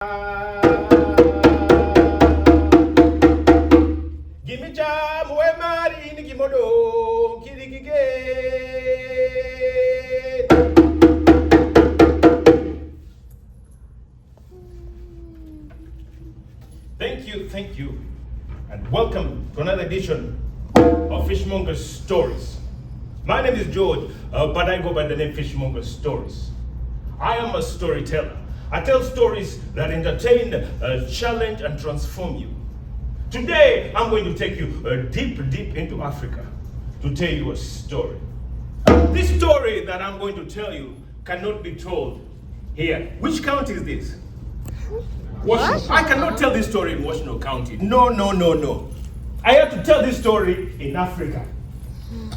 Give me jam, we marry in Gimodo, Kirigigate. Thank you, and welcome to another edition of Fishmonger's Stories. My name is George, but I go by the name Fishmonger's Stories. I am a storyteller. I tell stories that entertain, challenge, and transform you. Today, I'm going to take you deep into Africa to tell you a story. This story that I'm going to tell you cannot be told here. Which county is this? Washington. I cannot tell this story in Washington County. No. I have to tell this story in Africa.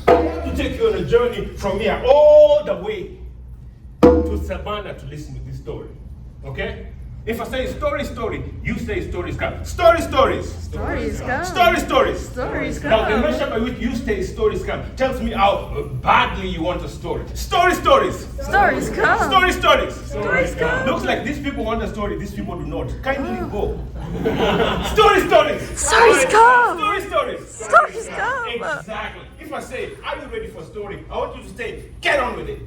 I have to take you on a journey from here all the way to Savannah to listen to this story. Okay? If I say story, you say stories come. Stories come. Stories come. Now the measure by which you say stories come tells me how badly you want a story. Stories come. Stories come. Looks like these people want a story, these people do not. Kindly go. Stories come. Exactly. If I say, are you ready for a story? I want you to say, get on with it.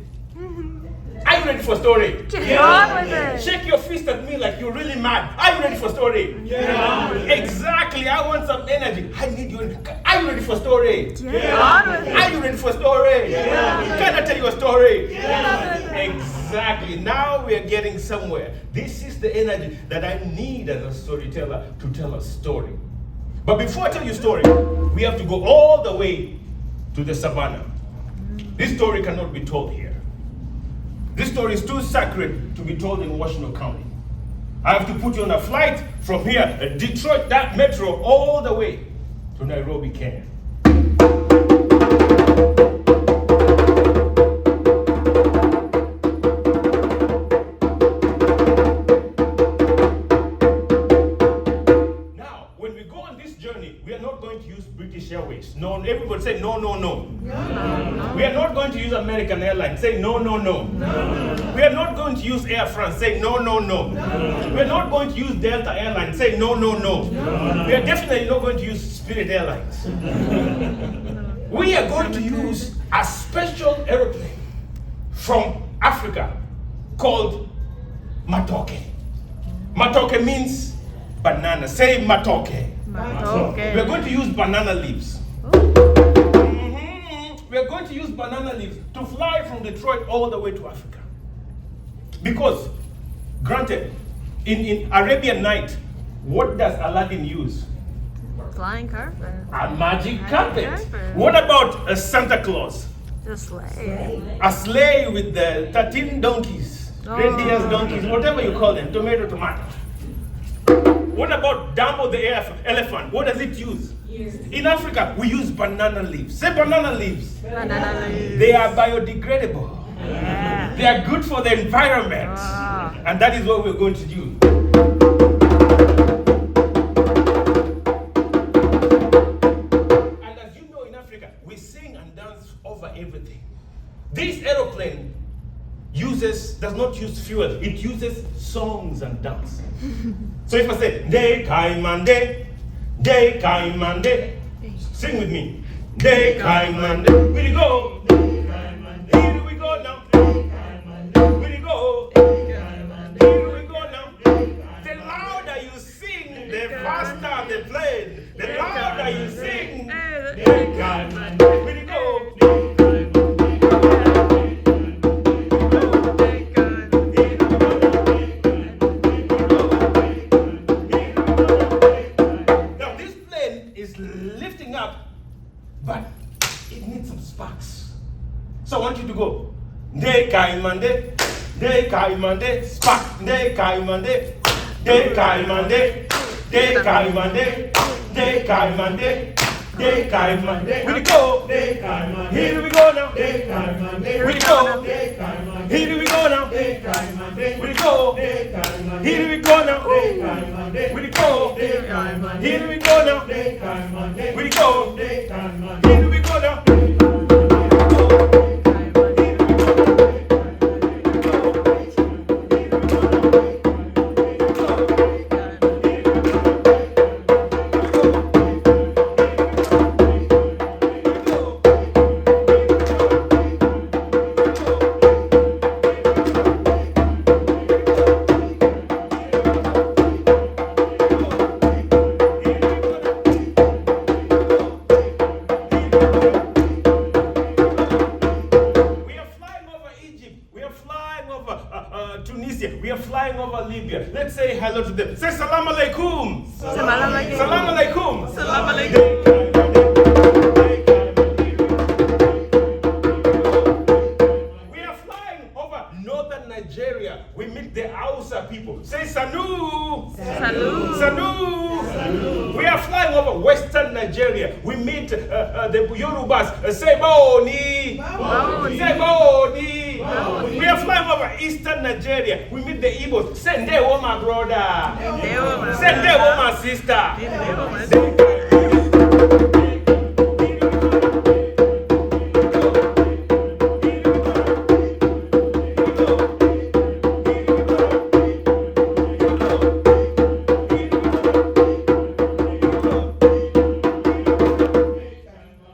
Are you ready for a story? Get on with it. Shake your fist at me like you're really mad. Are you ready for a story? Get on with it. Exactly. I want some energy. I need you. Are you ready for a story? Get on with it. Are you ready for a story? Can I tell you a story? Get on with it. Exactly. Now we are getting somewhere. This is the energy that I need as a storyteller to tell a story. But before I tell you a story, we have to go all the way to the savannah. This story cannot be told here. This story is too sacred to be told in Washington County. I have to put you on a flight from here, Detroit, that metro, all the way to Nairobi, Kenya. Now, when we go on this journey, we are not going to use British Airways. No, everybody say no. We are not going to use American Airlines. Say no. We are not going to use Air France. Say no. We are not going to use Delta Airlines. Say no. We are definitely not going to use Spirit Airlines. We are going to use a special aeroplane from Africa called matoke. Matoke means banana. Say matoke. We are going to use banana leaves. We are going to use banana leaves to fly from Detroit all the way to Africa. Because, granted, in Arabian Night, what does Aladdin use? Flying carpet. A magic carpet. What about a Santa Claus? The sleigh. A sleigh with the 13 donkeys, reindeers, donkeys, whatever you call them, tomato. What about Dumbo the elephant? What does it use? In Africa, we use banana leaves. Say banana leaves. Banana leaves. They are biodegradable. Yeah. They are good for the environment. And that is what we're going to do. And as you know, in Africa, we sing and dance over everything. This aeroplane does not use fuel. It uses songs and dance. So if I say, Day Kaimande, sing with me. Day Kaimande, where you go? Here we go now. Where you go? Here we go now. The louder you sing, the faster the plane. The louder you sing, Day Kaimande, where you go? But it needs some sparks. So I want you to go. Day Kaimande, spark. Day Kaimande. We go. Here we go now. We go. Here we go now. We go. Here we go now. We go. Here we go now. We go. Here we go now. say hello to them. Say salam alaikum. Salam alaikum. Salam alaikum. Salam alaikum. We are flying over northern Nigeria. We meet the Hausa people. Say Sanu. Salut. Sanu. We are flying over western Nigeria. We meet the Yorubas. Say Boni. Boni. Say Boni. We are flying over eastern Nigeria. We meet the Igbos. Say Ndewo, my brother. Ndewo, my Say Ndewo, brother. my sister. Ndewo, my sister.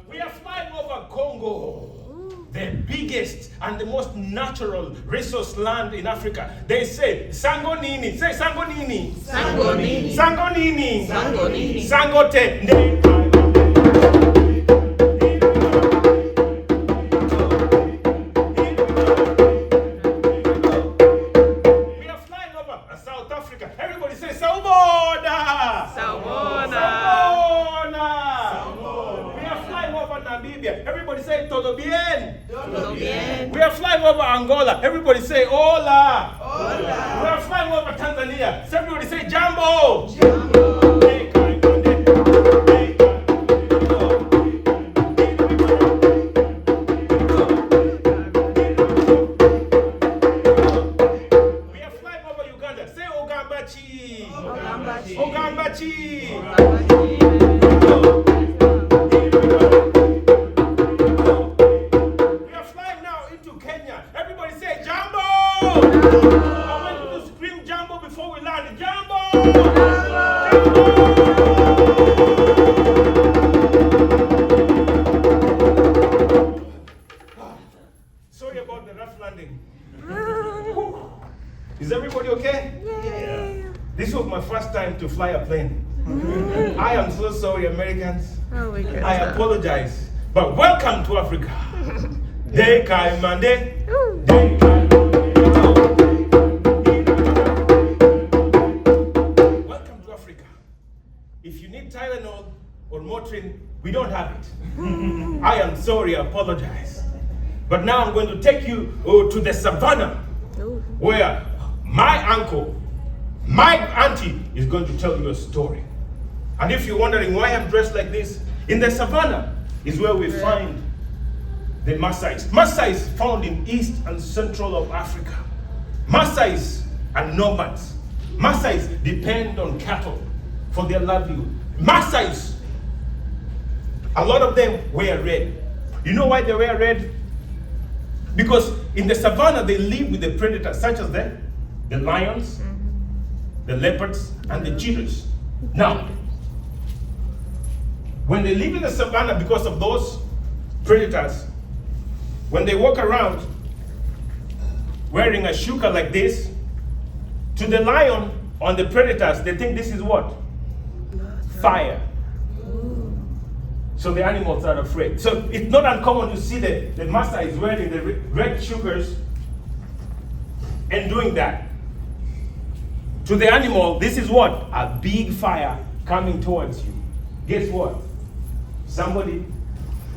We are flying over Congo, the biggest and the most natural resource land in Africa. They say Sangonini. Say Sangonini. Sangonini. Sangonini. Sangonini. Sangote. We are flying over South Africa. Everybody say Sawubona. Sawubona. Sawubona. We are flying over Namibia. Everybody say Todo bien. Todo bien. We are flying over Angola. Everybody say hola. Hola. We are flying over Tanzania. So everybody say Jambo. Jambo. We are flying over Uganda. Say Ogambachi. Ogambachi. Ogambachi. We are flying now into Kenya. Everybody say Jambo. I want you to scream Jambo before we land. Jambo. Sorry about the rough landing. Is everybody okay? Yay. This was my first time to fly a plane. I am so sorry, Americans. Oh, we good. I apologize. But welcome to Africa. Day Kaimande. Ooh. Day Welcome to Africa. If you need Tylenol or Motrin, we don't have it. I am sorry, I apologize. But now I'm going to take you to the savannah, Ooh. where my uncle, my auntie is going to tell you a story. And if you're wondering why I'm dressed like this, in the savannah is where we find the Maasais. Maasais found in east and central of Africa. Maasais are nomads. Maasais depend on cattle for their livelihood. Maasais, a lot of them wear red. You know why they wear red? Because in the savannah they live with the predators such as the lions, the leopards, and the cheetahs. Now, when they live in the savannah because of those predators, when they walk around wearing a shuka like this, to the lion on the predators, they think this is what? Fire. So the animals are afraid. So it's not uncommon to see the master is wearing the red sugars and doing that. To the animal, this is what? A big fire coming towards you. Guess what? Somebody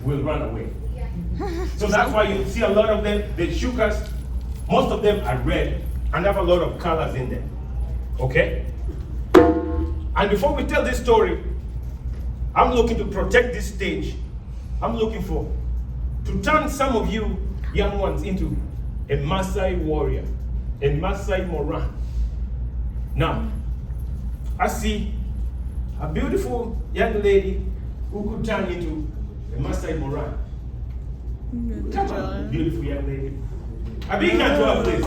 will run away. So that's why you see a lot of them, the shukas, most of them are red and have a lot of colors in them. Okay? And before we tell this story, I'm looking to protect this stage. I'm looking to turn some of you young ones into a Maasai warrior, a Maasai Moran. Now, I see a beautiful young lady who could turn into a Maasai Moran. Come on, beautiful young lady. A big hand to her, please.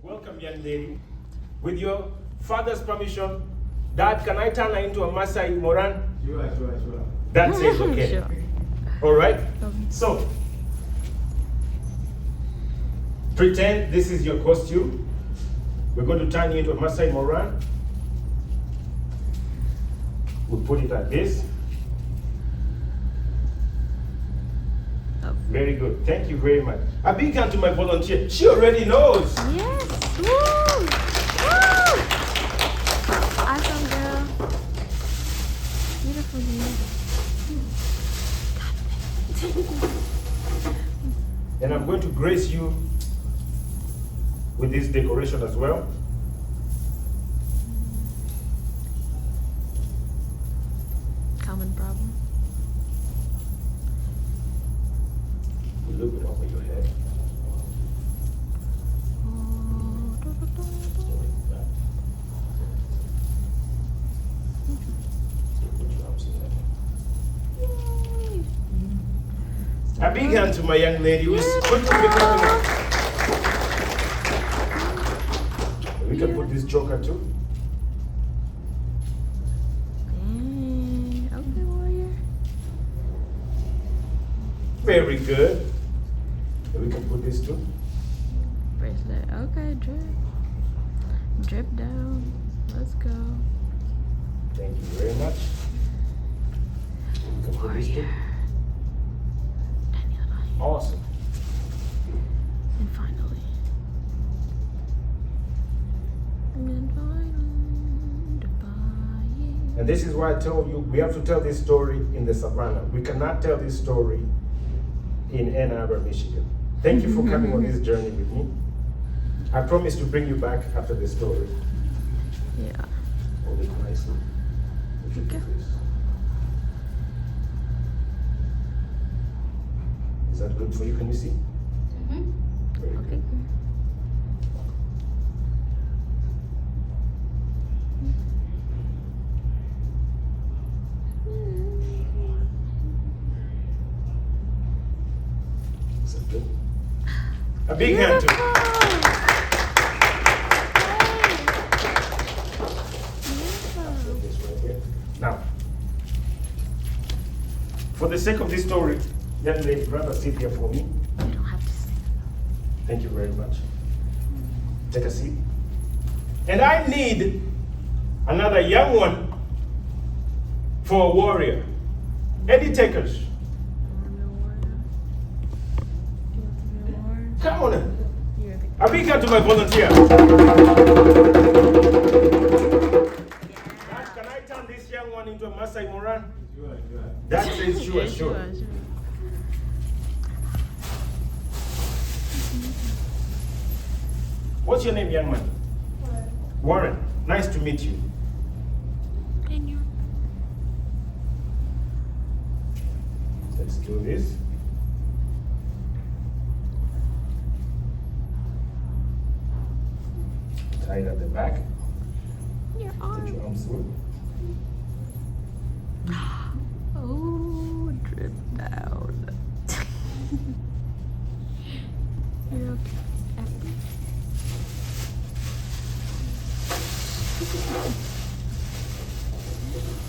Welcome, young lady. With your father's permission, Dad, can I turn her into a Maasai Moran? Sure. Dad says okay. Sure. All right? So, pretend this is your costume. We're going to turn you into a Maasai Moran. We'll put it like this. Very good. Thank you very much. A big hand to my volunteer. She already knows. Yes. Woo! Woo! Awesome, girl. Beautiful, And I'm going to grace you with this decoration as well. Common problem. A little bit over your head. A big hand to my young lady who's going to be coming up. We can put this joker too. Okay, warrior. Very good. We can put this too. Bracelet. Okay, drip. Drip down. Let's go. Thank you very much. We can put this too. Awesome. And finally. And this is why I told you we have to tell this story in the savannah. We cannot tell this story in Ann Arbor, Michigan. Thank you for coming on this journey with me. I promise to bring you back after the story. Yeah. Hold it nicely. We should do this. Is that good for you? Can you see? Very Okay. good. Is that good? A big hand to this right here. Now, for the sake of this story, young lady, grab a seat here for me. You don't have to say. Thank you very much. Take a seat. And I need another young one for a warrior. Any takers? Come on in. A big hand to my volunteer. Can I turn this young one into a Masai Moran? Sure. That says sure, sure. What's your name, young man? Warren. Nice to meet you. Let's do this. Tie it at the back. Your Take arm. your arms through. Oh, drip down. You're okay.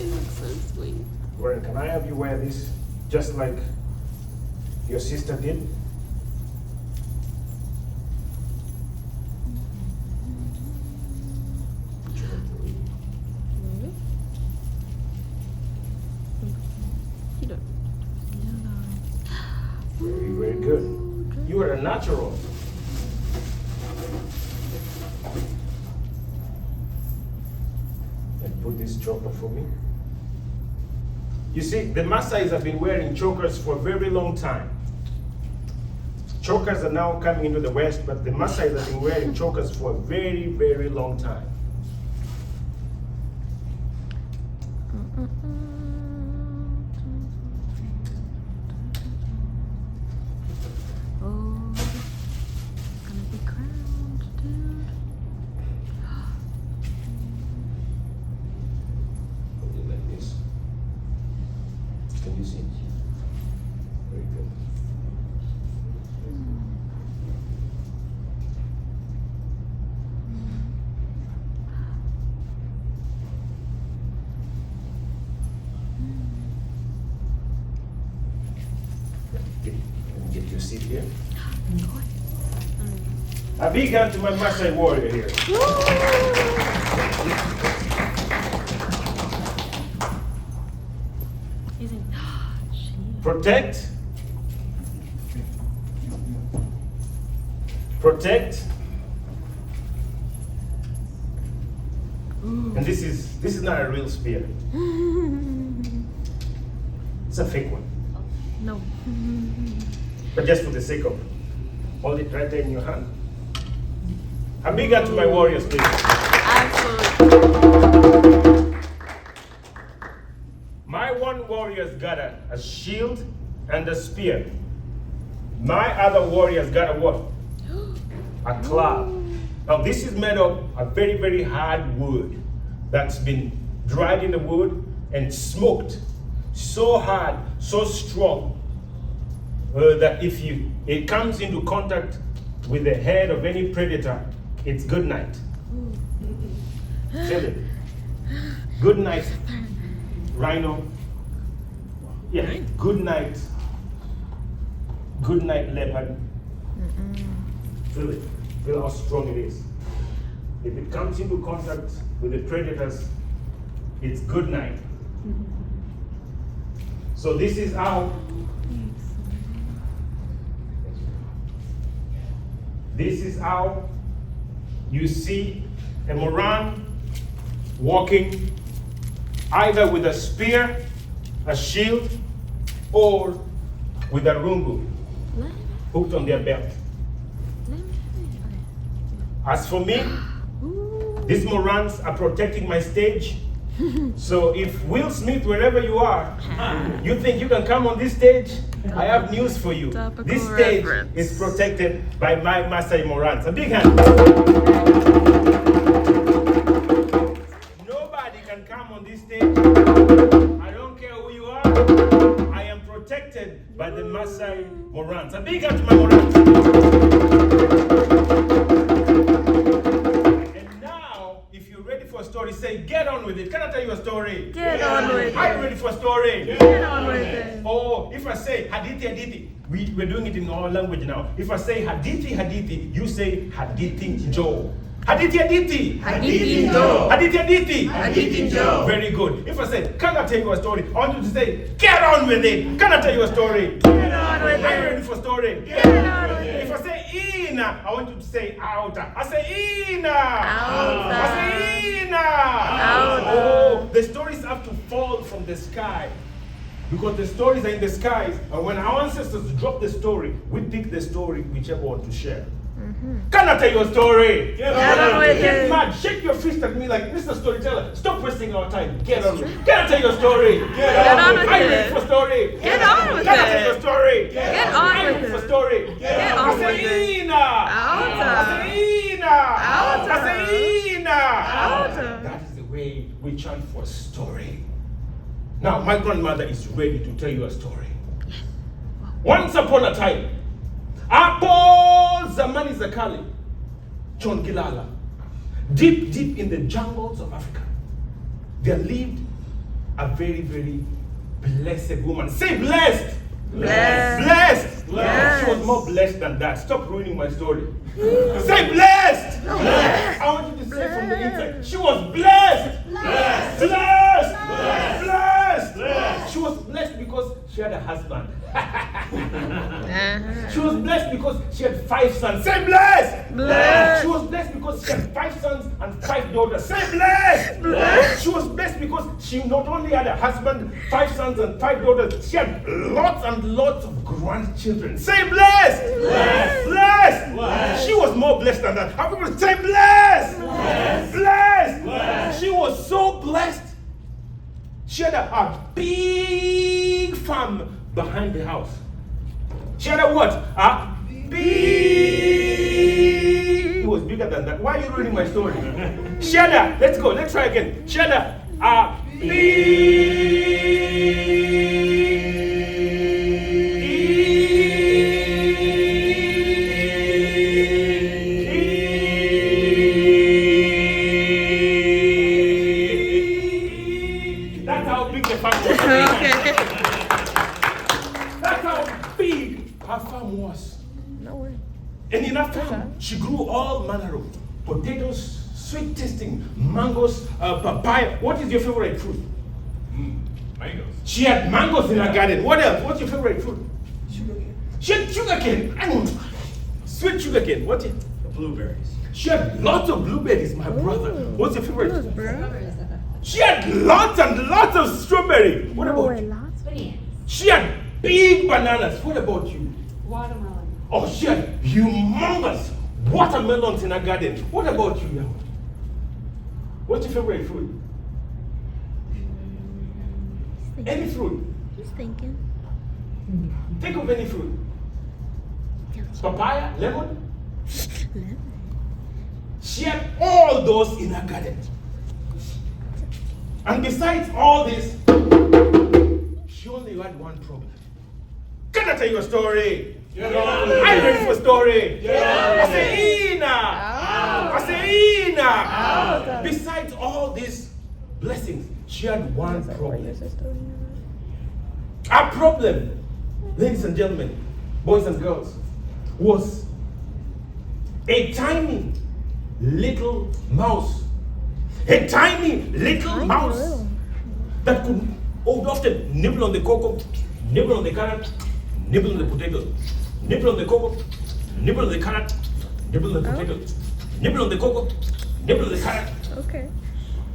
It looks so sweet. Warren, can I have you wear this just like your sister did? You don't. Very, very good. You are a natural. And put this choker for me. You see, the Maasais have been wearing chokers for a very long time. Chokers are now coming into the West, but the Maasais have been wearing chokers for a very, very long time. Oh, gonna be crowned, dude. Hold it like this. Can you see? Very good. Get your seat here. A big hand to my Maasai warrior here. He's like, Protect, protect. And this is not a real spear. It's a fake one. No. But just for the sake of, hold it right there in your hand. A big hand to my warriors, please. Absolutely. My one warrior's got a shield and a spear. My other warrior's got a what? A club. Now this is made of a very, very hard wood that's been dried in the wood and smoked so hard, so strong, that if it comes into contact with the head of any predator, it's good night. Feel it. Good night, rhino. Yeah, good night. Good night, leopard. Feel it. Feel how strong it is. If it comes into contact with the predators, it's good night. So this is how you see a Moran walking either with a spear, a shield, or with a rungu hooked on their belt. As for me, these Morans are protecting my stage. So if Will Smith, wherever you are, you think you can come on this stage, I have news for you. Topical This stage reference. is protected by my Maasai Morans. A big hand. Nobody can come on this stage. I don't care who you are. I am protected by the Maasai Morans. A big hand to my Morans. Story, say, get on with it. Can I tell you a story? Get on with it. Are you ready for a story? Get on with it. Or if I say hadithi, hadithi, we're doing it in our language now. If I say hadithi, hadithi, you say hadithi njo. Hadithi, hadithi. Hadithi njo. Hadithi, hadithi. Hadithi njo. Very good. If I say, can I tell you a story? I want you to say, get on with it. Can I tell you a story? Get on with Are you it. ready for a story? Get on with it. If I say ina, I want you to say outa. I say ina. Outa. I say ina. Outa. Oh, the stories have to fall from the sky. Because the stories are in the skies. And when our ancestors drop the story, we pick the story whichever one to share. Can I tell you a story? Get on with Get it. mad. Shake your fist at me like, Mr. Storyteller, stop wasting our time. Get on with it. Can I tell you a story? Get on with Are you it. ready for a story? Get on with Can I tell you it. a story? Get on Are you with ready for a it. story? Get on I say with it. Ina. Outa. I say Ina. Outa. I say Ina. Outa. That is the way we chant for a story. Now, my grandmother is ready to tell you a story. Once upon a time, Apo Zamani Zakali, John Gilala, deep in the jungles of Africa, there lived a very, very blessed woman. Say blessed! Blessed. Blessed! Blessed. She was more blessed than that. Stop ruining my story. Say blessed! Blessed. I want you to say from the inside. She was blessed! Blessed! Blessed! Blessed! Blessed! She was blessed because she had a husband. She was blessed because she had 5 sons. Say blessed! Blessed. She was blessed because she had 5 sons and 5 daughters. Say blessed! Blessed. She was blessed because she not only had a husband, 5 sons and 5 daughters, she had lots and lots of grandchildren. Say blessed! Blessed! Blessed! Blessed. She was more blessed than that. How people say blessed! Blessed! Blessed! Blessed. She was so blessed. She had a big farm behind the house. She had a what? A big. It was bigger than that. Why are you ruining my story? She had a. Let's go. Let's try again. She had a That's how big the farm was. Okay. That's how big her farm was. No way. And in that farm, she grew all manner of potatoes, sweet tasting mangoes, papaya. What is your favorite fruit? Mangoes. She had mangoes in her garden. What else? What's your favorite fruit? Sugarcane. She had sugarcane. Sweet sugar cane. What? Blueberries. She had lots of blueberries, my brother. Ooh. What's your favorite? Yours, bro. She had lots and lots of strawberry. What No about way, you? lots. She had big bananas. What about you? Watermelon. Oh, she had humongous watermelons in her garden. What about you, Yama? What's your favorite fruit? Any fruit. Just thinking. Think of any fruit. Papaya, lemon. She had all those in her garden. And besides all this, she only had one problem. Can I tell you a story? Yeah. Are you ready for a story? Yeah. I say, Ina. Oh. I say, Ina. Oh. Besides all these blessings, she had one problem. Our problem, ladies and gentlemen, boys and girls, was a tiny little mouse. A tiny little mouse that would often nibble on the cocoa, nibble on the carrot, nibble on the potato, nibble on the cocoa, nibble on the carrot, nibble on the potato, nibble on the cocoa, nibble on the carrot. Okay.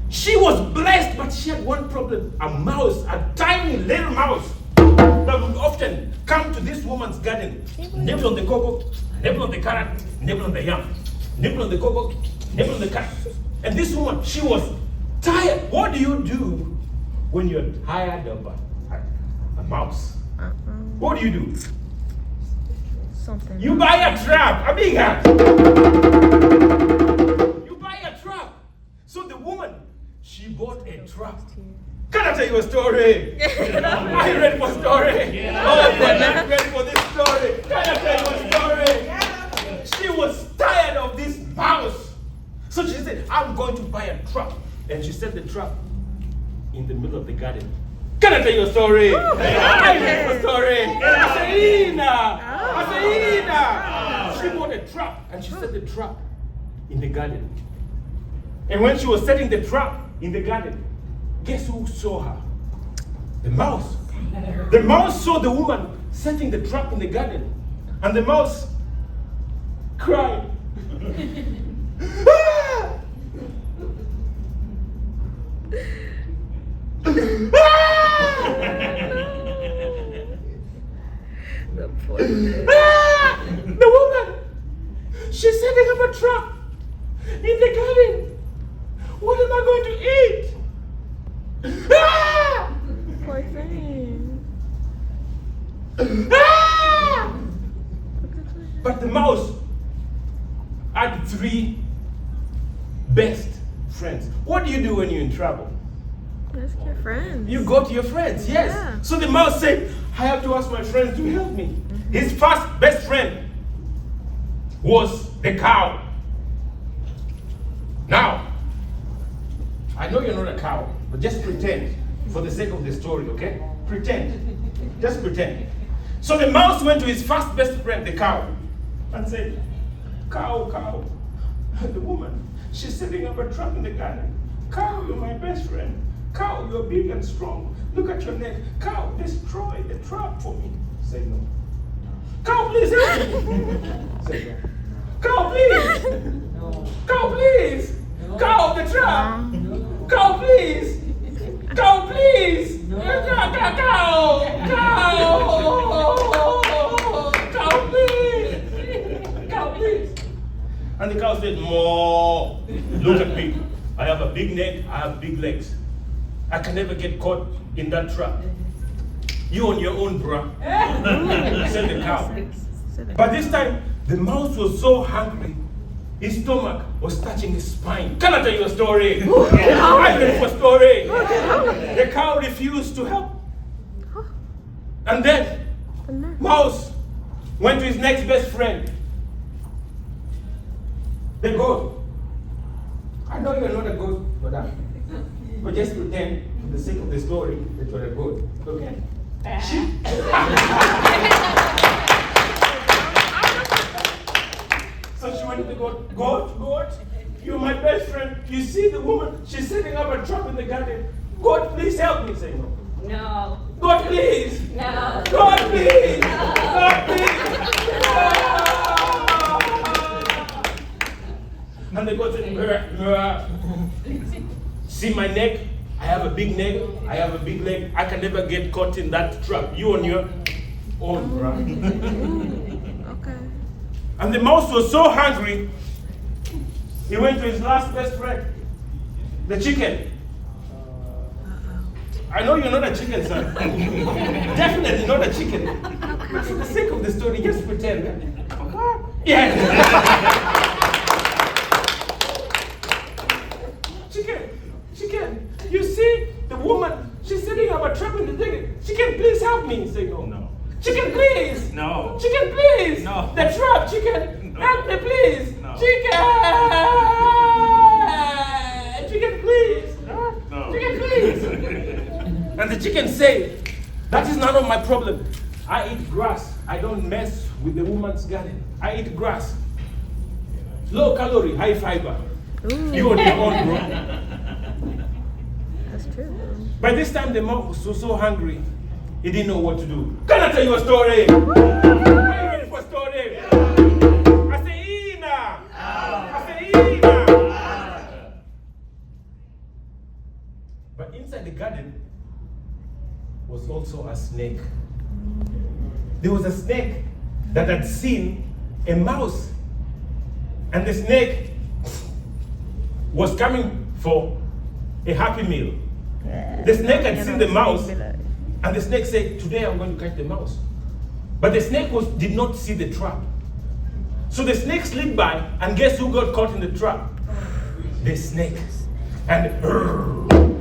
She was blessed, but she had one problem. A mouse, a tiny little mouse, that would often come to this woman's garden, nibble on the cocoa, nibble on the carrot, nibble on the yam, nibble on the cocoa, nibble on the carrot. And this woman, she was tired. What do you do when you're tired of a mouse? What do you do? Something. You buy a trap, a big hat. You buy a trap. So the woman, she bought a trap. Can I tell you a story? Are you ready for a story? Yeah. Oh, you're not ready for this story. Can I tell you a story? She was tired of this mouse. So she said, I'm going to buy a trap. And she set the trap in the middle of the garden. Can I tell you a story? Are you ready for a story? I say, Ina. I say, Ina. She bought a trap and she set the trap in the garden. And when she was setting the trap in the garden, guess who saw her? The mouse. The mouse saw the woman setting the trap in the garden. And the mouse cried. Ah! The poor thing. Ah! The woman, she's setting up a trap in the garden. What am I going to eat? Ah! Poor thing. Ah! But the mouse had 3 best friends. What do you do when you're in trouble? That's your friends. You go to your friends, yes. Yeah. So the mouse said, I have to ask my friends to help me. His first best friend was the cow. Now, I know you're not a cow, but just pretend for the sake of the story, okay? Pretend. Just pretend. So the mouse went to his first best friend, the cow, and said, Cow, cow, the woman, she's setting up a trap in the garden. Cow, you're my best friend. Cow, you're big and strong. Look at your neck. Cow, destroy the trap for me. Say no. Cow, please help me. Say no. Cow, please. Cow, please. Cow, the trap. Cow, please. Cow, please. Cow, please. Cow, please. And the cow said, Moo. Look at me. I have a big neck. I have big legs. I can never get caught in that trap. You on your own, bruh. Said the cow. But this time, the mouse was so hungry, his stomach was touching his spine. Can I tell you a story? I'm ready for a story. The cow refused to help. And then, mouse went to his next best friend, the goat. I know you're not a goat, but just pretend, for the sake of the story, that you're a goat. Okay? So she went to the goat. Goat, you're my best friend. You see the woman, she's setting up a trap in the garden. God, please help me. Say no. No. God, please. No. God, please. God, please. And the goat said, see my neck? I have a big neck. I have a big leg. I can never get caught in that trap. You on your own, bro. Okay. And the mouse was so hungry, he went to his last best friend, the chicken. I know you're not a chicken, son. Definitely not a chicken. But for the sake of the story, just pretend. Yeah. Chicken. You see, the woman, she's setting up a trap in the chicken. Chicken, please help me. Say no. Chicken, please. No. Chicken, please. No. The trap, chicken. No. Help me, please. No. Chicken, please. No. Chicken, please. And the chicken said, that is none of my problem. I eat grass. I don't mess with the woman's garden. I eat grass. Low calorie, high fiber. Ooh. You on your own, bro. That's true. By this time, the mouse was so hungry, he didn't know what to do. Can I tell you a story? Are you ready for a story? I say, Ina. I say, Ina. But inside the garden was also a snake. There was a snake that had seen a mouse, and the snake was coming for a happy meal. The snake had seen the mouse, and the snake said, today I'm going to catch the mouse. But the snake did not see the trap. So the snake slipped by, and guess who got caught in the trap? The snake. And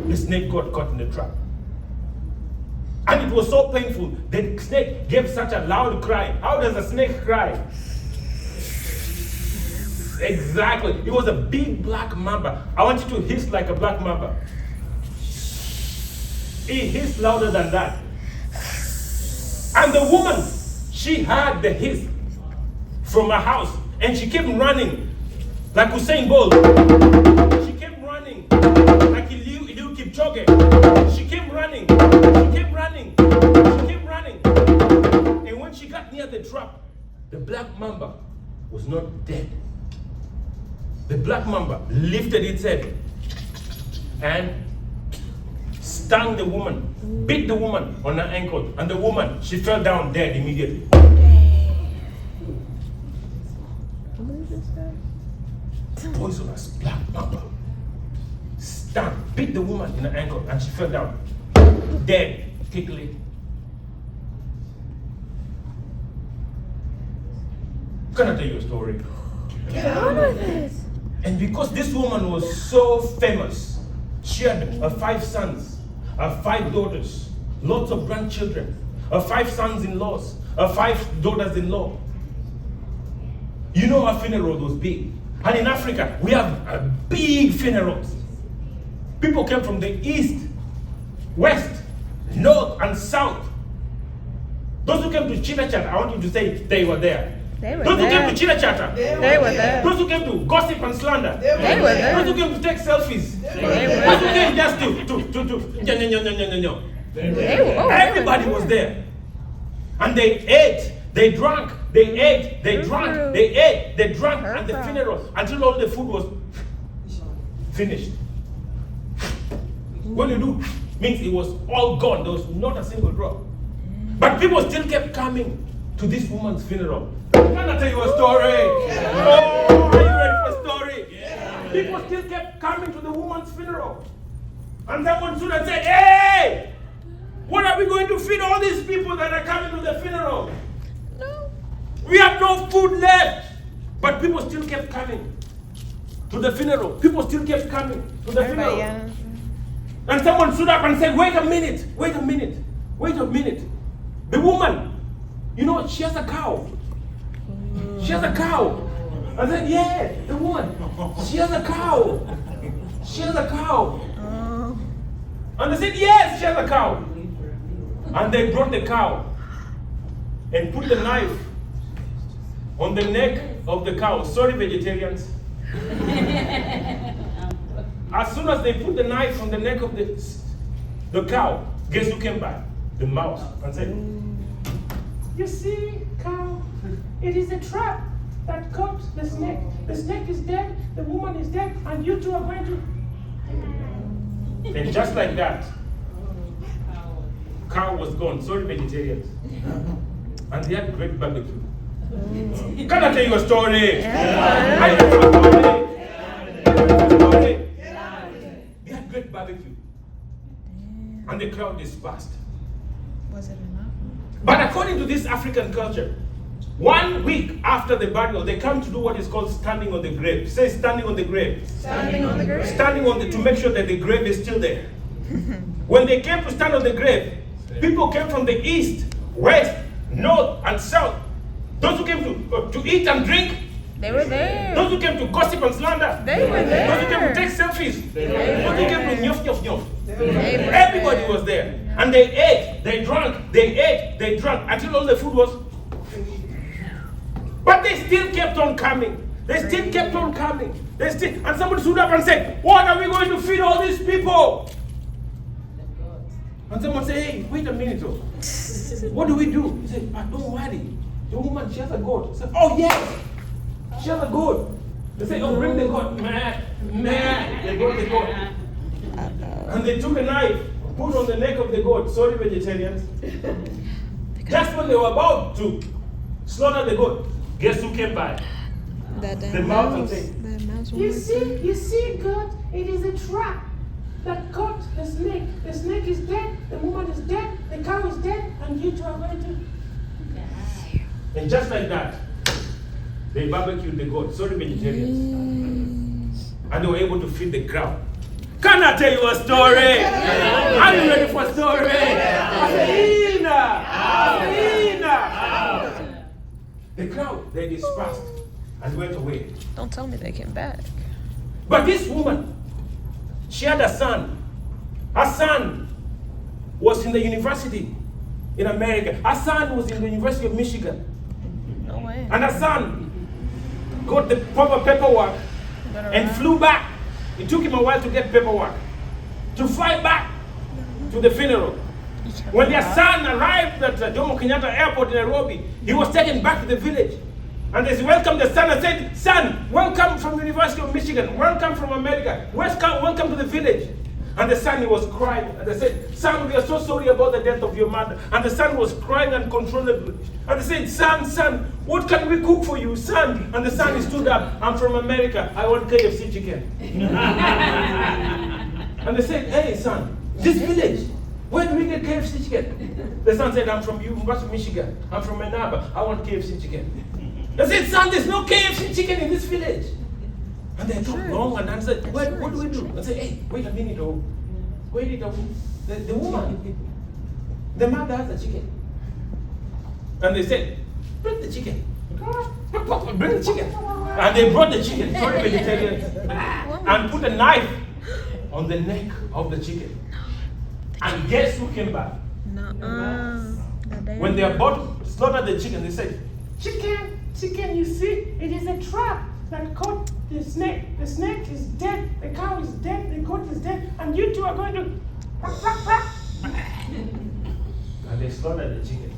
the snake got caught in the trap. And it was so painful. The snake gave such a loud cry. How does a snake cry? Exactly. It was a big black mamba. I want you to hiss like a black mamba. He hissed louder than that. And the woman, she heard the hiss from her house, and she kept running like Usain Bolt. She kept running like Eliud Kipchoge. She kept running. She kept running. She kept running. And when she got near the trap, the black mamba was not dead. The black mamba lifted its head and stung the woman, bit the woman on her ankle, and the woman, she fell down dead immediately. Poisonous black mamba stung, bit the woman in her ankle, and she fell down dead quickly. Can I tell you a story? And because this woman was so famous, she had 5 sons, 5 daughters, lots of grandchildren, 5 sons-in-laws, 5 daughters-in-law. You know, our funeral was big. And in Africa, we have big funerals. People came from the east, west, north, and south. Those who came to Chita Chata, I want you to say they were there. Those who came to Chita Chata, They were there. those who came to gossip and slander, They were there. those who came to take selfies, They those who were came just everybody was there. And they ate, they drank, they ate, they drank, they ate, they drank at the funeral until all the food was finished. What you do means it was all gone. There was not a single drop. But people still kept coming to this woman's funeral. Can I tell you a story? Oh, are you ready for a story? People still kept coming to the woman's funeral. And someone should have said, hey, what are we going to feed all these people that are coming to the funeral? No. We have no food left. But people still kept coming to the funeral. People still kept coming to the funeral. Yeah. And someone stood up and said, wait a minute. The woman, you know, she has a cow. She has a cow. I said, yeah, the woman. She has a cow. She has a cow. And they said, yes, she has a cow. And they brought the cow and put the knife on the neck of the cow. Sorry, vegetarians. As soon as they put the knife on the neck of the cow, guess who came back? The mouse. And said, you see, cow, it is a trap. that caught the snake. The snake is dead, the woman is dead, and you two are going to. And just like that, cow was gone. Sorry, vegetarians. And they had great barbecue. Can I tell you a story? Yeah. I tell you a story. They had great barbecue. And the crowd dispersed. Was it enough? But according to this African culture, 1 week after the burial, they come to do what is called standing on the grave. Say standing on the grave. Standing on the grave. Standing on the, to make sure that the grave is still there. When they came to stand on the grave, people came from the east, west, north, and south. Those who came to eat and drink. They were there. Those who came to gossip and slander. They were there. Those who came to take selfies. Those who came to nyof nyof nyof. They were Everybody there. was there. And they ate, they drank, they drank until all the food was. But they still kept on coming. They still kept on coming. And somebody stood up and said, what are we going to feed all these people? And someone said, hey, wait a minute. Oh. What do we do? He said, don't worry. The woman, she has a goat. He said, oh yes, she has a goat. They said, oh, bring the goat. Meh, meh. They brought the goat. And they took a knife, put on the neck of the goat. Sorry, vegetarians. Just when they were about to slaughter the goat, guess who came by? The mouse. You see, God, it is a trap that caught the snake. The snake is dead, the woman is dead, the cow is dead, and you two are going to. And just like that, they barbecued the goat. Sorry, vegetarians. And they were able to feed the crowd. Can I tell you a story? Are you ready for a story? Athena! The crowd, they dispersed and went away. Don't tell me they came back. But this woman, she had a son. Her son was in the university in America. Her son was in the University of Michigan. No way. And her son got the proper paperwork and flew back. It took him a while to get paperwork, to fly back to the funeral. When their son arrived at Jomo Kenyatta Airport in Nairobi, he was taken back to the village. And they welcomed the son and said, son, welcome from University of Michigan, welcome from America, welcome to the village. And the son, he was crying. And they said, son, we are so sorry about the death of your mother. And the son was crying uncontrollably. And they said, son, what can we cook for you, son? And the son, he stood up, I'm from America, I want KFC chicken. And they said, hey, son, this village, where do we get KFC chicken? The son said, I'm from University of Michigan, I'm from Menaba, I want KFC chicken. They said, son, there's no KFC chicken in this village. And they talked long and answered, what do we do? And said, hey, wait a minute, oh. Wait a minute. The woman, the mother has a chicken. And they said, bring the chicken. Bring the chicken. And they brought the chicken, sorry vegetarians, and put a knife on the neck of the chicken. And guess who came back? When they are about to slaughter the chicken, they said, Chicken, you see, it is a trap that caught the snake. The snake is dead, the cow is dead, the goat is dead, and you two are going to. And they slaughtered the chicken.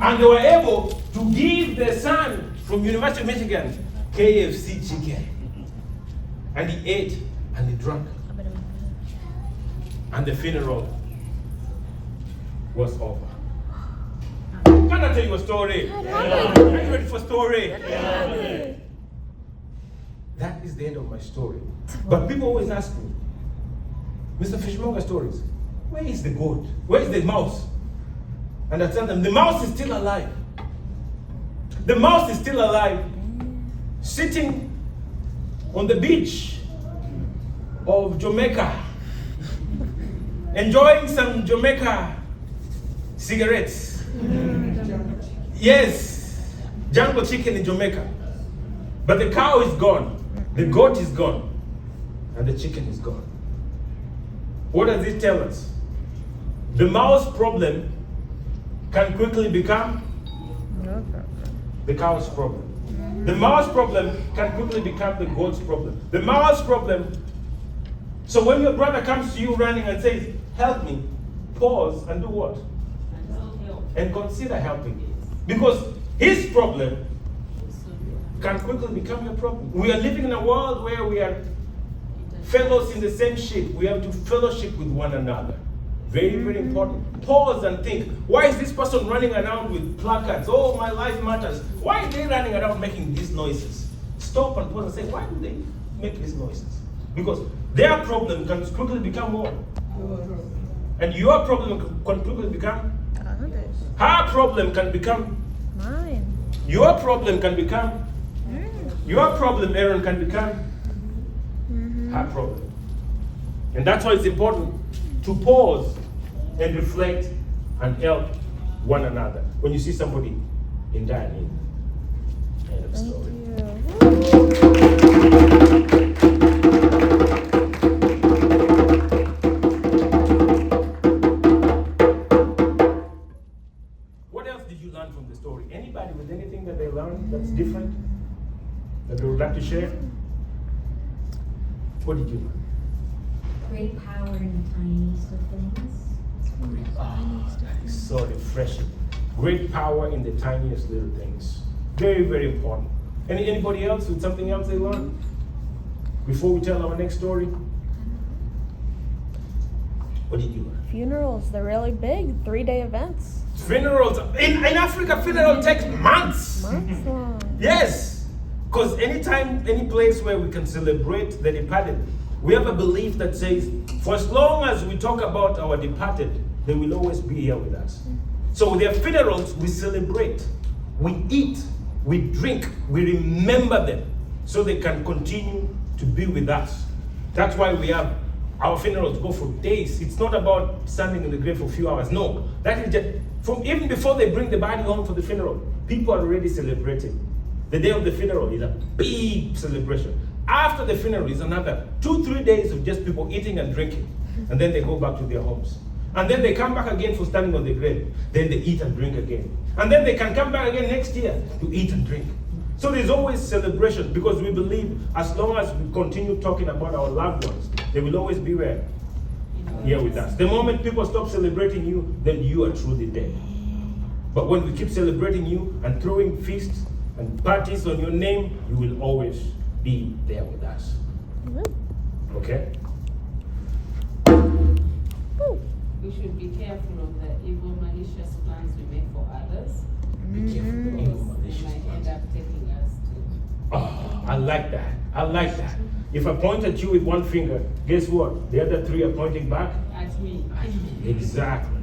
And they were able to give their son from University of Michigan KFC chicken. And he ate and he drank. And the funeral was over. Can I tell you a story? Are you ready for a story? That is the end of my story. But people always ask me, Mr. Fishmonger Stories, where is the goat? Where is the mouse? And I tell them, the mouse is still alive. The mouse is still alive, sitting on the beach of Jamaica, enjoying some Jamaica cigarettes. Yes, jungle chicken in Jamaica. But the cow is gone, the goat is gone, and the chicken is gone. What does it tell us? The mouse problem can quickly become the cow's problem. The mouse problem can quickly become the goat's problem. The mouse problem, so when your brother comes to you running and says, help me, pause and do what? And consider helping. Because his problem can quickly become your problem. We are living in a world where we are fellows in the same ship. We have to fellowship with one another. Very, very important. Pause and think, why is this person running around with placards? Oh, my life matters. Why are they running around making these noises? Stop and pause and say, why do they make these noises? Because their problem can quickly become more. And your problem can quickly become Others. her problem can become Mine. your problem can become your problem, Aaron, can become her problem. And that's why it's important to pause and reflect and help one another when you see somebody in dire need. End of story. What else did you learn from the story? Anybody with anything that they learned that's different that they would like to share? What did you learn? Great power in the tiniest of things. That is so refreshing. Great power in the tiniest little things. Very, very important. Anybody else with something else they learned? Before we tell our next story? What did you learn? Funerals, they're really big. 3-day events. Funerals. In Africa, funeral takes months. Months long. Yes. Because anytime, any place where we can celebrate the departed, we have a belief that says, for as long as we talk about our departed, they will always be here with us. So with their funerals, we celebrate, we eat, we drink, we remember them so they can continue to be with us. That's why we have our funerals go for days. It's not about standing in the grave for a few hours. No, that is just from even before they bring the body home for the funeral, people are already celebrating. The day of the funeral is a big celebration. After the funeral is another 2-3 days of just people eating and drinking. And then they go back to their homes. And then they come back again for standing on the grave. Then they eat and drink again. And then they can come back again next year to eat and drink. So there's always celebration because we believe as long as we continue talking about our loved ones, they will always be where? Here with us. The moment people stop celebrating you, then you are truly dead. But when we keep celebrating you and throwing feasts and parties on your name, you will always be there with us. Okay? We should be careful of the evil, malicious plans we make for others. Be careful. Because they might end up taking us to. Oh, I like that. I like that. If I point at you with one finger, guess what? The other 3 are pointing back. At me. Exactly.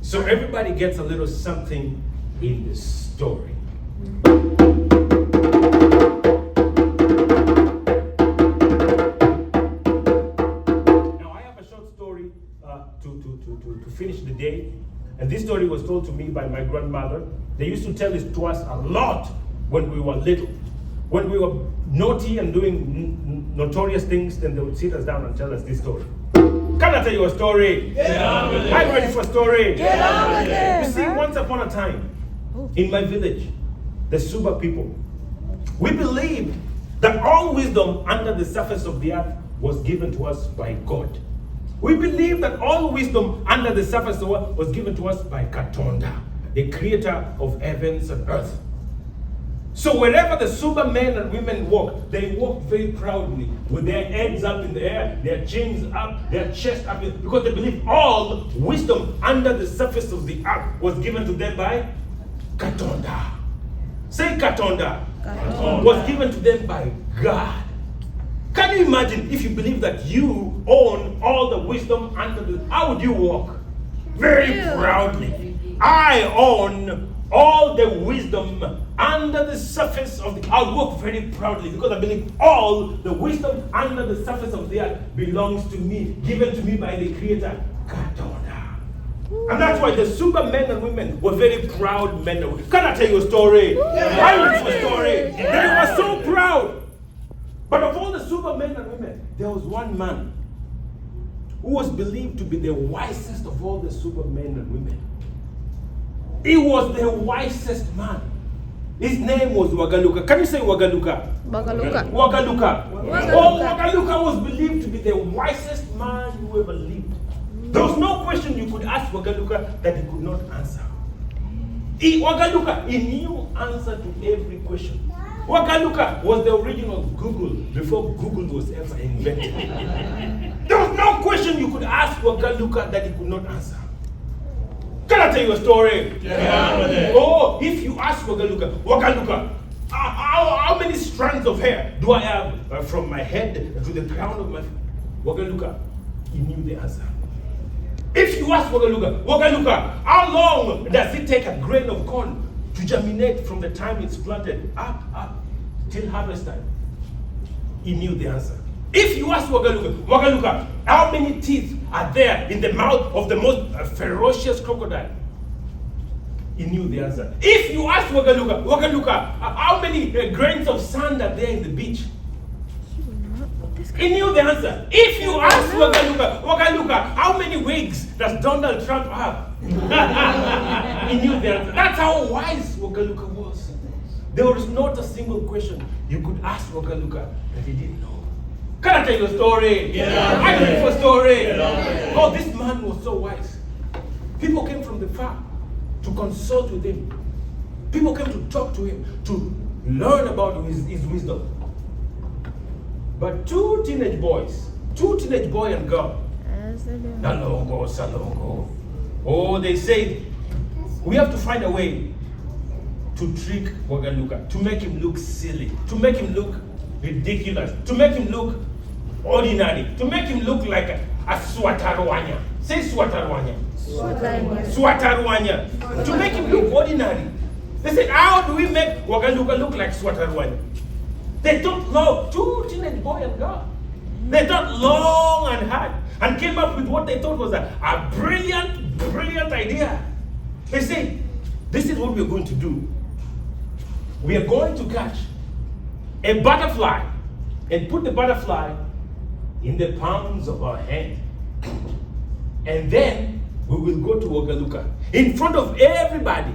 So everybody gets a little something in the story. Now I have a short story to finish the day. And this story was told to me by my grandmother. They used to tell it to us a lot when we were little. When we were naughty and doing notorious things, then they would sit us down and tell us this story. Can I tell you a story? Get on with it. I'm ready for a story. Get on with it. You see, once upon a time, in my village, the Suba people, we believed that all wisdom under the surface of the earth was given to us by God. We believe that all wisdom under the surface of the earth was given to us by Katonda, the creator of heavens and earth. So wherever the Suba men and women walked, they walked very proudly with their heads up in the air, their chins up, their chest up, because they believed all wisdom under the surface of the earth was given to them by Katonda. Say Katonda. Katonda. Was given to them by God. Can you imagine if you believe that you own all the wisdom under the, how would you walk? Very proudly. I own all the wisdom under the surface of the earth. I walk very proudly because I believe all the wisdom under the surface of the earth belongs to me, given to me by the Creator, Katonda. And that's why the Suba men and women were very proud men and women. Can I tell you a story? I read a story. They were so proud. But of all the Suba men and women, there was one man who was believed to be the wisest of all the Suba men and women. He was the wisest man. His name was Wagaluka. Can you say Wagaluka? Wagaluka. Wagaluka. Oh, Wagaluka was believed to be the wisest man who ever lived. There was no question you could ask Wagaluka that he could not answer. Wagaluka, he knew answer to every question. Wagaluka was the original Google before Google was ever invented. There was no question you could ask Wagaluka that he could not answer. Can I tell you a story? Yeah. Oh, if you ask Wagaluka, how many strands of hair do I have from my head to the crown of my Wagaluka? He knew the answer. If you ask Wagaluka, how long does it take a grain of corn to germinate from the time it's planted up till harvest time? He knew the answer. If you ask Wagaluka, how many teeth are there in the mouth of the most ferocious crocodile? He knew the answer. If you ask Wagaluka, how many grains of sand are there in the beach? He knew the answer. If you ask Wagaluka, how many wigs does Donald Trump have? He knew the answer. That's how wise Wagaluka was. There was not a single question you could ask Wagaluka that he didn't know. Can I tell you a story? Yeah. I tell you a story. Yeah. Oh, this man was so wise. People came from the far to consult with him. People came to talk to him, to learn about his wisdom. But two teenage boy and girl, not long ago, oh, they said, we have to find a way to trick Wagaluka, to make him look silly, to make him look ridiculous, to make him look ordinary, to make him look like a Swatarwanya. Say Swatarwanya. Swatarwanya. To make him look ordinary. They said, how do we make Wagaluka look like Swatarwanya? They thought long, two teenage boy and girl. They thought long and hard and came up with what they thought was a brilliant idea. They said, this is what we're going to do. We are going to catch a butterfly and put the butterfly in the palms of our hand. And then we will go to Wagaluka in front of everybody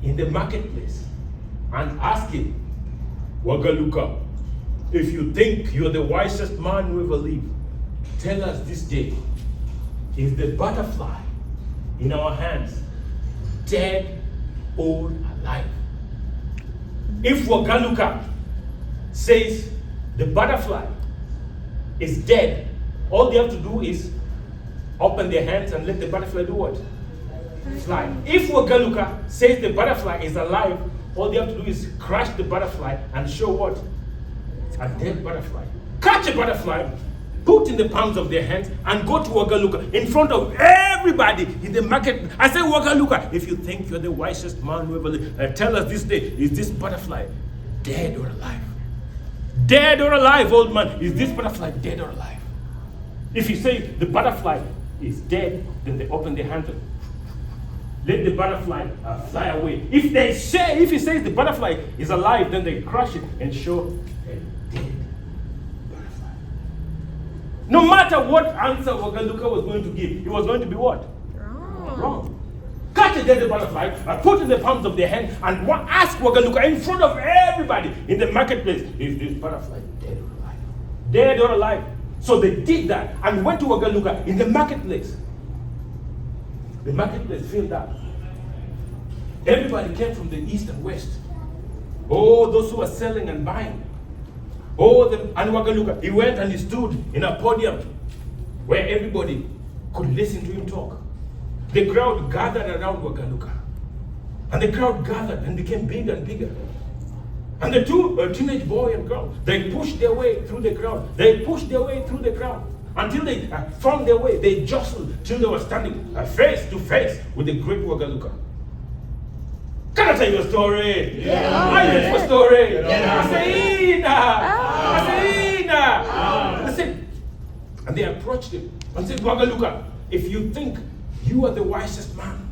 in the marketplace and ask him, Wagaluka, if you think you're the wisest man who ever lived, tell us this day, is the butterfly in our hands dead or alive? If Wagaluka says the butterfly is dead, all they have to do is open their hands and let the butterfly do what? Fly. If Wagaluka says the butterfly is alive, all they have to do is crush the butterfly and show what? A dead butterfly. Catch a butterfly, put in the palms of their hands, and go to Wagaluka in front of everybody in the market. I say, Wagaluka, if you think you're the wisest man who ever lived, tell us this day, is this butterfly dead or alive? Dead or alive, old man? Is this butterfly dead or alive? If you say the butterfly is dead, then they open their hands and let the butterfly fly away. If he says the butterfly is alive, then they crush it and show a dead butterfly. No matter what answer Wagaluka was going to give, it was going to be what? Wrong. Catch a dead butterfly, put in the palms of their hand, and ask Wagaluka in front of everybody in the marketplace, is this butterfly dead or alive? Dead or alive? So they did that and went to Wagaluka in the marketplace. The marketplace filled up. Everybody came from the east and west. Oh, those who were selling and buying. Oh, and Wagaluka, he went and he stood in a podium where everybody could listen to him talk. The crowd gathered around Wagaluka. And the crowd gathered and became bigger and bigger. And the two teenage boy and girl, they pushed their way through the crowd. They pushed their way through the crowd until they found their way. They jostled till they were standing face to face with the great Wagaluka. Can I tell you a story? Yeah. I tell you a story. Yeah. Listen. And they approached him and said, Wagaluka, if you think you are the wisest man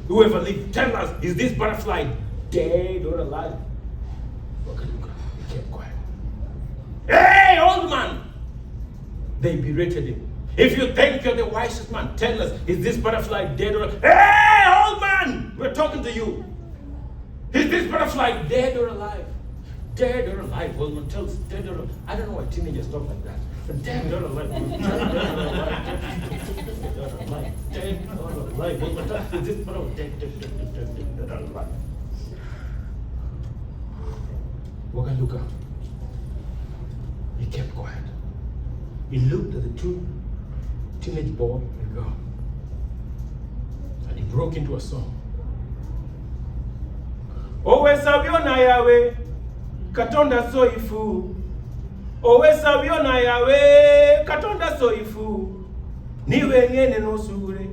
who ever lived, tell us, is this butterfly dead or alive? Wagaluka, he kept quiet. Hey, old man! They berated him. If you think you're the wisest man, tell us, is this butterfly dead or alive? Hey, old man! We're talking to you. Is this butterfly dead or alive? Dead or alive? Old man, tell us, dead or alive. I don't know why teenagers talk like that. Dead or alive? Dead or alive? Dead or alive? Old man, is this butterfly dead or alive? Wakaluka. He kept quiet. He looked at the two teenage boy and girl. And he broke into a song. Owe sabiona yawe, katonda soifu. Owe sabiona yawe, katonda soifu. Niwe ngene no sugure,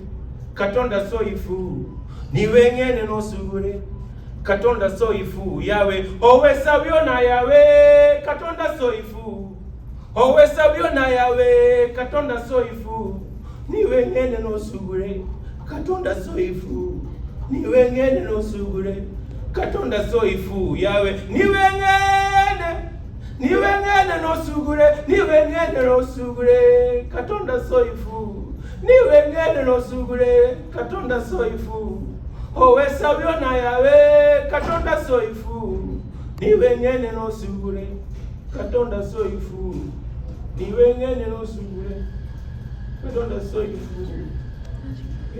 katonda soifu. Niwe ngene no sugure, katonda soifu. Yawe, owe sabiona yawe, katonda soifu. Owe sabiona yawe, katonda soifu. Niwe ngene no sugure, katonda soifu. Niwe ngene no sugure, katonda soifu. Yawe, niwe ngene no sugure, niwe ngene no sugure, katonda soifu. Niwe ngene no sugure, katonda soifu. Owe sabiona yawe, katonda soifu. Niwe ngene no sugure, katonda soifu. Niwe ngene no sugure, katonda soifu.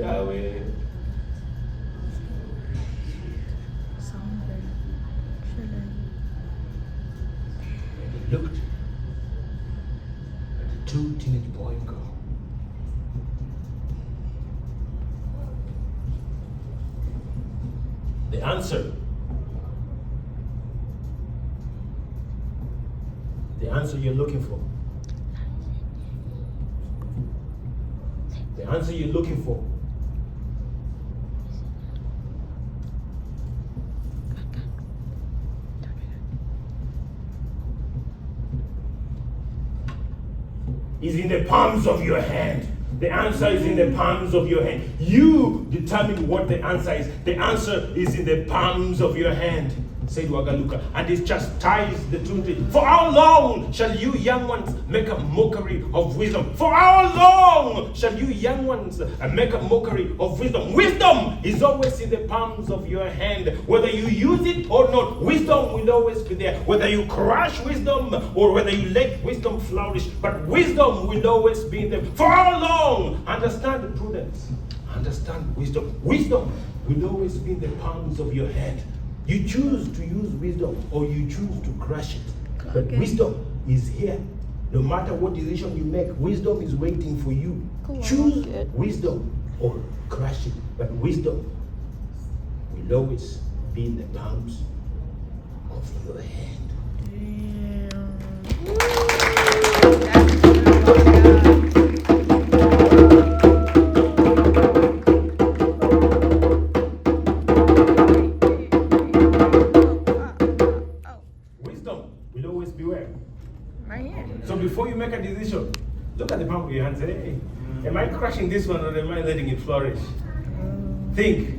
Yahweh. He looked at the two teenage boy and girl. The answer you're looking for. The answer you're looking for is in the palms of your hand. The answer is in the palms of your hand. You determine what the answer is. The answer is in the palms of your hand, said Wagaluka. And it chastised the two. For how long shall you young ones make a mockery of wisdom? For how long shall you young ones make a mockery of wisdom? Wisdom is always in the palms of your hand. Whether you use it or not, wisdom will always be there. Whether you crush wisdom or whether you let wisdom flourish, but wisdom will always be in them. For how long? Understand the prudence. Understand wisdom. Wisdom will always be in the palms of your hand. You choose to use wisdom or you choose to crush it. But wisdom is here. No matter what decision you make, wisdom is waiting for you. Choose wisdom or crush it. But wisdom will always be in the palms of your hand. So before you make a decision, look at the palm of your hand and say, hey, am I crushing this one or am I letting it flourish? Think.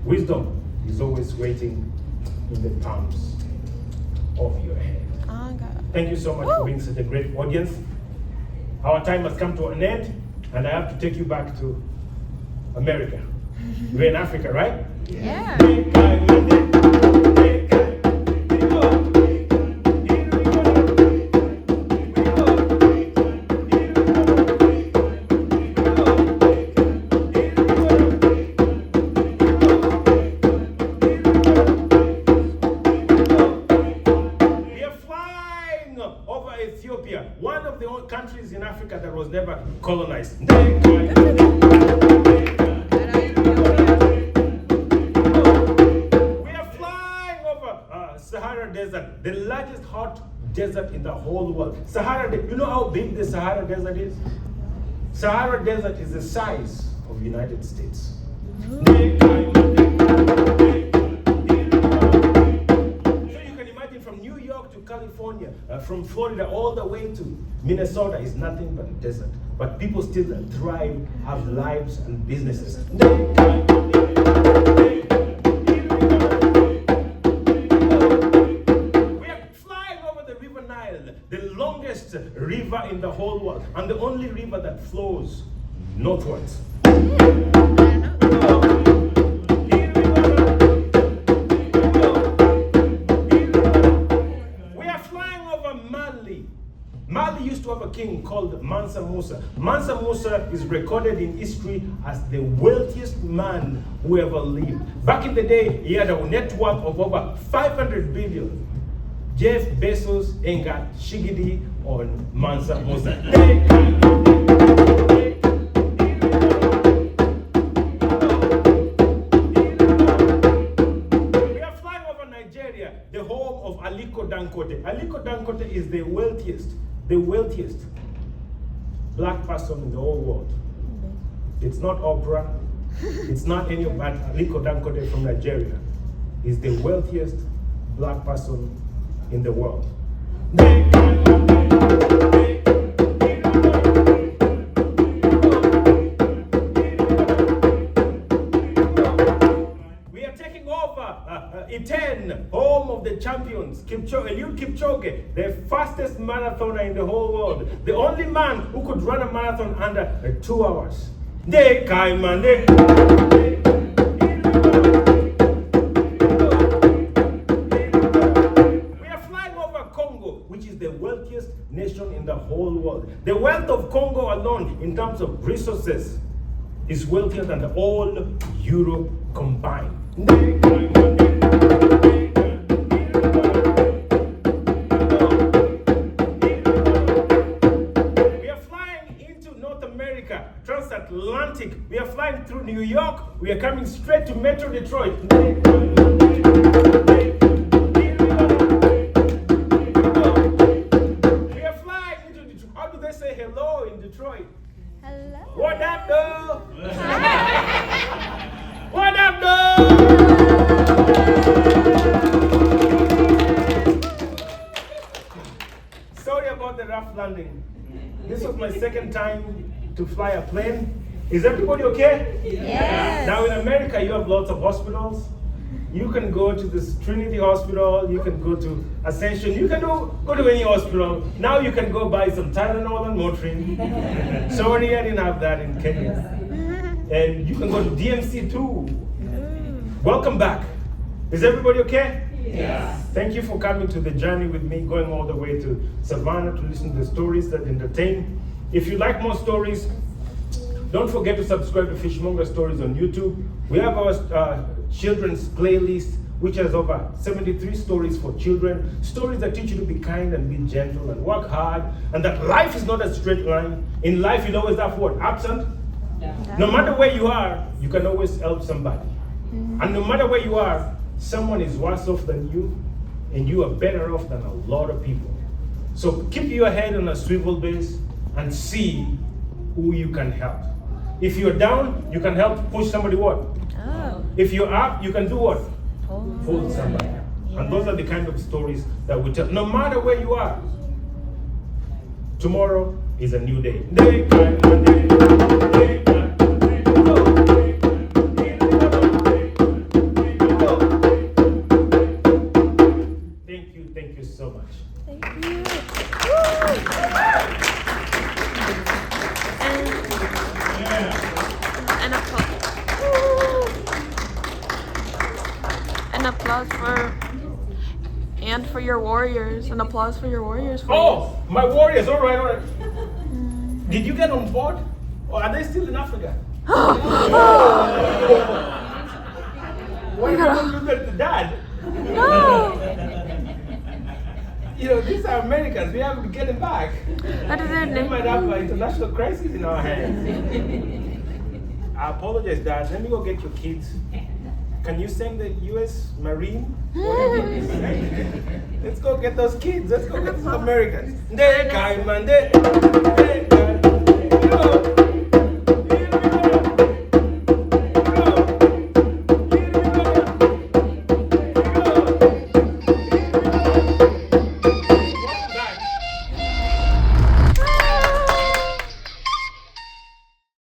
Wisdom is always waiting in the palms of your hand. Thank you so much for being such a great audience. Our time has come to an end and I have to take you back to America. You're in Africa, right? Yeah. One of the countries in Africa that was never colonized. We are flying over Sahara Desert, the largest hot desert in the whole world. You know how big the Sahara Desert is? Sahara Desert is the size of the United States. From New York to California, from Florida all the way to Minnesota is nothing but a desert. But people still thrive, have lives and businesses. We are flying over the River Nile, the longest river in the whole world, and the only river that flows northwards. Mali used to have a king called Mansa Musa. Mansa Musa is recorded in history as the wealthiest man who ever lived. Back in the day, he had a net worth of over 500 billion. Jeff Bezos ain't got shiggity on Mansa Musa. We are flying over Nigeria, the home of Aliko Dangote. Aliko Dangote is the wealthiest black person in the whole world. It's not Oprah. It's not any of that. Aliko Dangote from Nigeria is the wealthiest black person in the world. We are taking over Iten, home of the champions, Eliud Kipchoge, the fastest marathoner in the whole world, the only man who could run a marathon under 2 hours. We are flying over Congo, which is the wealthiest nation in the whole world. The wealth of Congo alone, in terms of resources, is wealthier than all Europe combined. We are flying into North America, transatlantic. We are flying through New York. We are coming straight to Metro Detroit. We are flying into Detroit. How do they say hello in Detroit? Hello. What up, though? What up, though? Sorry about the rough landing. This was my second time to fly a plane. Is everybody okay? Yes. Now in America, you have lots of hospitals. You can go to this Trinity Hospital. You can go to Ascension. You can go to any hospital. Now you can go buy some Tylenol and Motrin. Sorry, I didn't have that in Kenya. And you can go to DMC too. Welcome back. Is everybody okay? Yes. Thank you for coming to the journey with me, going all the way to Savannah to listen to the stories that entertain. If you like more stories, don't forget to subscribe to Fishmonger Stories on YouTube. We have our children's playlist, which has over 73 stories for children. Stories that teach you to be kind and be gentle and work hard, and that life is not a straight line. In life, you'll always have what? Absent? No matter where you are, you can always help somebody. And no matter where you are, someone is worse off than you, and you are better off than a lot of people. So keep your head on a swivel base and see who you can help. If you're down, you can help push somebody what? Oh. If you're up, you can do what? Hold somebody. Yeah. And those are the kind of stories that we tell. No matter where you are, tomorrow is a new day. Thank you so much. Thank you. And applause. An applause for your warriors. An applause for your warriors. Oh, my warriors! All right. Did you get on board, or are they still in Africa? Why don't you look at the dad? No. You know, these are Americans. We have to get them back. What is their We name? might have an international crisis in our hands. I apologize, Dad. Let me go get your kids. Can you send the U.S. Marine? Let's go get those kids. Let's go get those Americans.